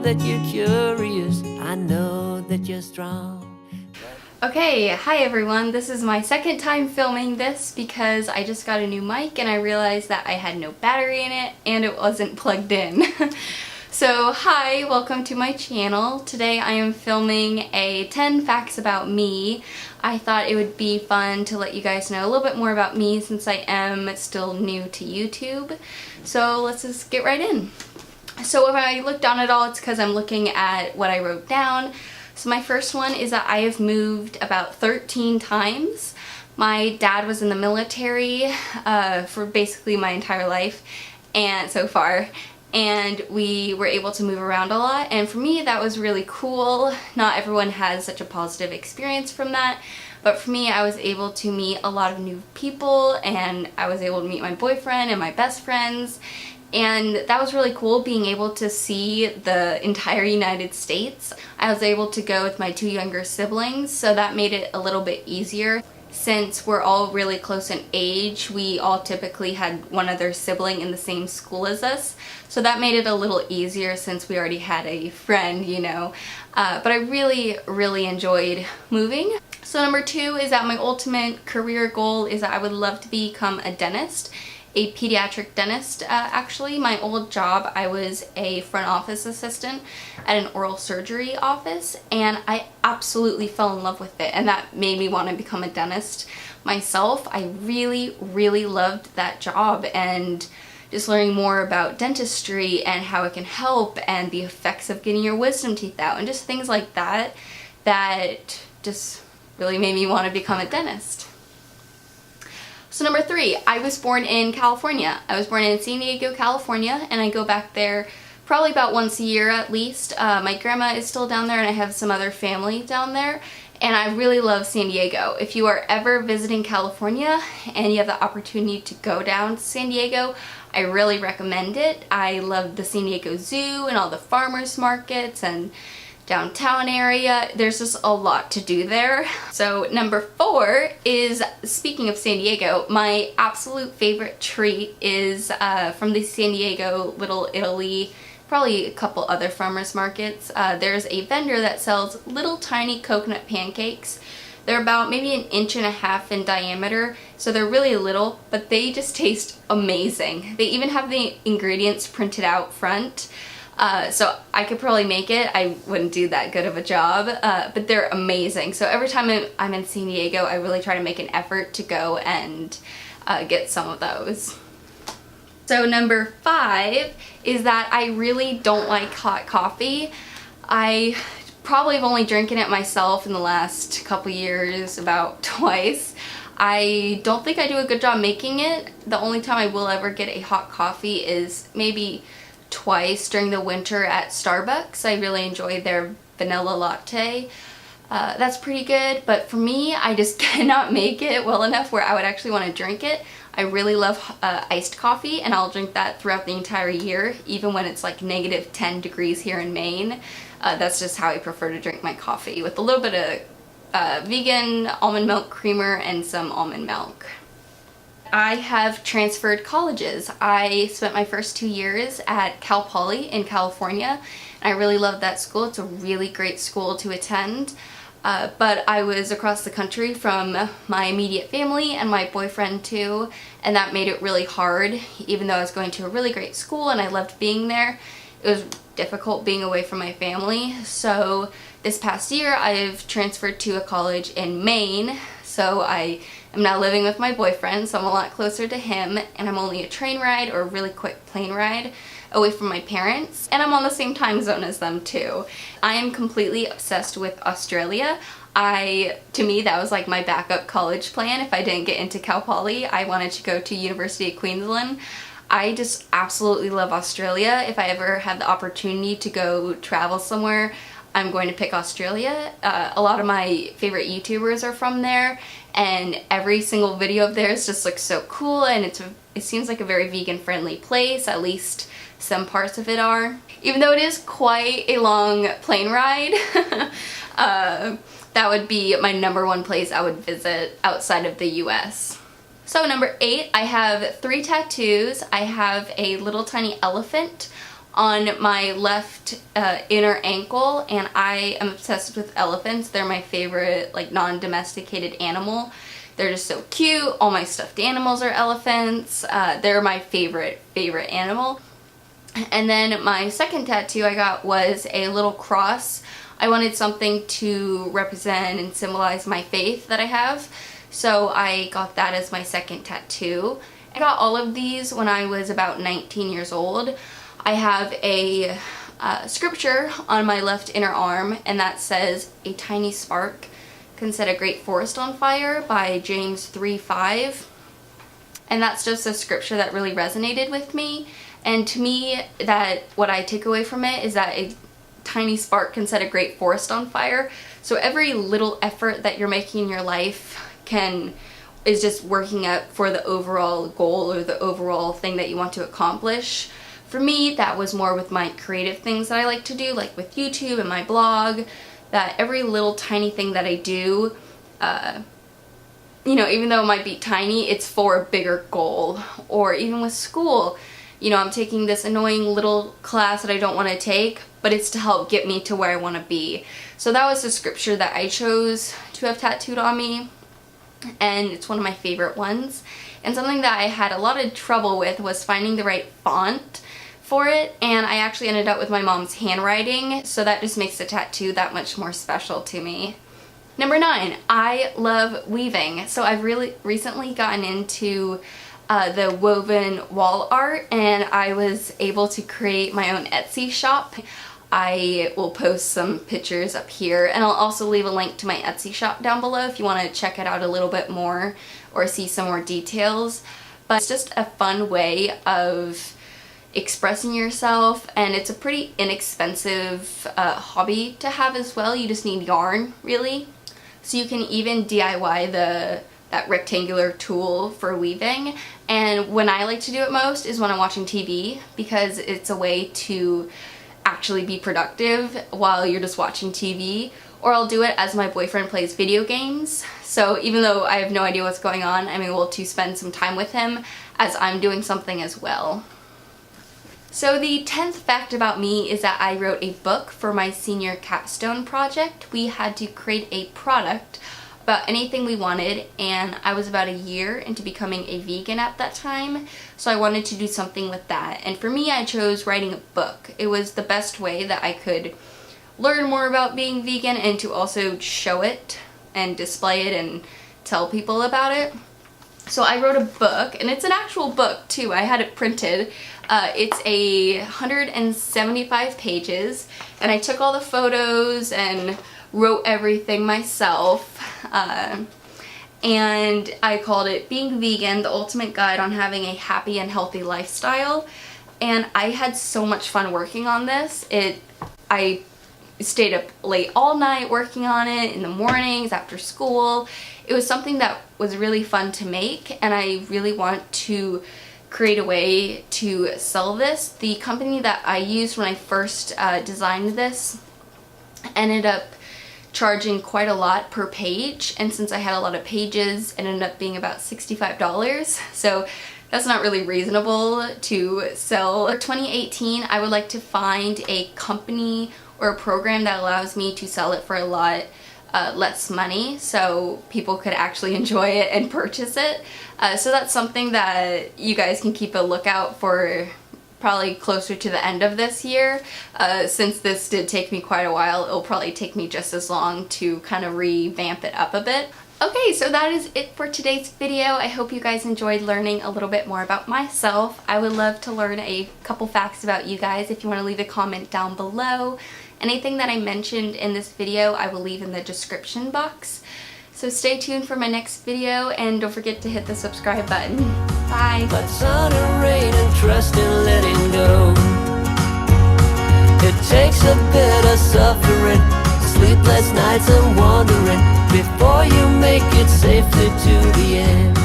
that you're curious, I know that you're strong. Okay, hi everyone. This is my second time filming this because I just got a new mic and I realized that I had no battery in it and it wasn't plugged in. So hi, welcome to my channel. Today I am filming a 10 facts about me. I thought it would be fun to let you guys know a little bit more about me since I am still new to YouTube. So let's just get right in. So if I look down at all, it's because I'm looking at what I wrote down. So my first one is that I have moved about 13 times. My dad was in the military for basically my entire life and so far, and we were able to move around a lot, and for me that was really cool. Not everyone has such a positive experience from that, but for me I was able to meet a lot of new people and I was able to meet my boyfriend and my best friends. And that was really cool, being able to see the entire United States. I was able to go with my two younger siblings, so that made it a little bit easier. Since we're all really close in age, we all typically had one other sibling in the same school as us. So that made it a little easier since we already had a friend, you know. But I really enjoyed moving. So number two is that my ultimate career goal is that I would love to become a dentist. A pediatric dentist, actually. My old job, I was a front office assistant at an oral surgery office, and I absolutely fell in love with it, and that made me want to become a dentist myself. I really loved that job, and just learning more about dentistry and how it can help and the effects of getting your wisdom teeth out and just things like that, that just really made me want to become a dentist. So number three, I was born in California. I was born in San Diego, California, and I go back there probably about once a year at least. My grandma is still down there and I have some other family down there, and I really love San Diego. If you are ever visiting California and you have the opportunity to go down to San Diego, I really recommend it. I love the San Diego Zoo and all the farmers markets and downtown area. There's just a lot to do there. So number four is, speaking of San Diego, my absolute favorite treat is from the San Diego Little Italy, probably a couple other farmers markets. There's a vendor that sells little tiny coconut pancakes. They're about maybe 1.5 inches in diameter, so they're really little, but they just taste amazing. They even have the ingredients printed out front. So I could probably make it. I wouldn't do that good of a job, but they're amazing. So every time I'm in San Diego, I really try to make an effort to go and get some of those. So number five is that I really don't like hot coffee. I probably have only drinking it myself in the last couple years, about twice. I don't think I do a good job making it. The only time I will ever get a hot coffee is maybe twice during the winter at Starbucks. I really enjoy their vanilla latte. That's pretty good, but for me, I just cannot make it well enough where I would actually want to drink it. I really love iced coffee, and I'll drink that throughout the entire year, even when it's like -10 degrees here in Maine. That's just how I prefer to drink my coffee, with a little bit of vegan almond milk creamer and some almond milk. I have transferred colleges. I spent my first 2 years at Cal Poly in California, and I really loved that school. It's a really great school to attend, but I was across the country from my immediate family and my boyfriend too, and that made it really hard. Even though I was going to a really great school and I loved being there, it was difficult being away from my family. So this past year I've transferred to a college in Maine, so I am now living with my boyfriend, so I'm a lot closer to him, and I'm only a train ride or a really quick plane ride away from my parents, and I'm on the same time zone as them too. I am completely obsessed with Australia. To me, that was like my backup college plan. If I didn't get into Cal Poly, I wanted to go to University of Queensland. I just absolutely love Australia. If I ever had the opportunity to go travel somewhere, I'm going to pick Australia. A lot of my favorite YouTubers are from there, and every single video of theirs just looks so cool, and it seems like a very vegan friendly place. At least some parts of it are. Even though it is quite a long plane ride, that would be my #1 place I would visit outside of the US. So number 8, I have 3 tattoos. I have a little tiny elephant on my left inner ankle, and I am obsessed with elephants. They're my favorite like non-domesticated animal. They're just so cute. All my stuffed animals are elephants. They're my favorite animal. And then my second tattoo I got was a little cross. I wanted something to represent and symbolize my faith that I have, so I got that as my second tattoo. I got all of these when I was about 19 years old. I have a scripture on my left inner arm, and that says, "A tiny spark can set a great forest on fire," by James 3:5. And that's just a scripture that really resonated with me. And to me, that what I take away from it is that a tiny spark can set a great forest on fire. So every little effort that you're making in your life is just working out for the overall goal or the overall thing that you want to accomplish. For me, that was more with my creative things that I like to do, like with YouTube and my blog, that every little tiny thing that I do, you know, even though it might be tiny, it's for a bigger goal. Or even with school, you know, I'm taking this annoying little class that I don't want to take, but it's to help get me to where I want to be. So that was the scripture that I chose to have tattooed on me, and it's one of my favorite ones. And something that I had a lot of trouble with was finding the right font for it, and I actually ended up with my mom's handwriting, so that just makes the tattoo that much more special to me. Number 9, I love weaving. So I've really recently gotten into the woven wall art, and I was able to create my own Etsy shop. I will post some pictures up here, and I'll also leave a link to my Etsy shop down below if you want to check it out a little bit more or see some more details. But it's just a fun way of expressing yourself, and it's a pretty inexpensive hobby to have as well. You just need yarn, really. So you can even DIY that rectangular tool for weaving. And when I like to do it most is when I'm watching TV, because it's a way to actually be productive while you're just watching TV. Or I'll do it as my boyfriend plays video games. So even though I have no idea what's going on, I'm able to spend some time with him as I'm doing something as well. So the 10th fact about me is that I wrote a book for my senior capstone project. We had to create a product about anything we wanted, and I was about a year into becoming a vegan at that time, so I wanted to do something with that. And for me, I chose writing a book. It was the best way that I could learn more about being vegan and to also show it and display it and tell people about it. So I wrote a book, and it's an actual book too. I had it printed. It's 175 pages, and I took all the photos and wrote everything myself. And I called it Being Vegan, the Ultimate Guide on Having a Happy and Healthy Lifestyle. And I had so much fun working on this. I stayed up late all night working on it, in the mornings, after school. It was something that was really fun to make, and I really want to create a way to sell this. The company that I used when I first designed this ended up charging quite a lot per page, and since I had a lot of pages, it ended up being about $65. So that's not really reasonable to sell. For 2018, I would like to find a company or a program that allows me to sell it for a lot less money, so people could actually enjoy it and purchase it. So that's something that you guys can keep a lookout for, probably closer to the end of this year. Since this did take me quite a while, it'll probably take me just as long to kind of revamp it up a bit. Okay, so that is it for today's video. I hope you guys enjoyed learning a little bit more about myself. I would love to learn a couple facts about you guys. If you want to leave a comment down below. Anything that I mentioned in this video, I will leave in the description box. So stay tuned for my next video, and don't forget to hit the subscribe button. Bye! Let's honor rain and trust in letting go. It takes a bit of suffering, sleepless nights and wandering, before you make it safely to the end.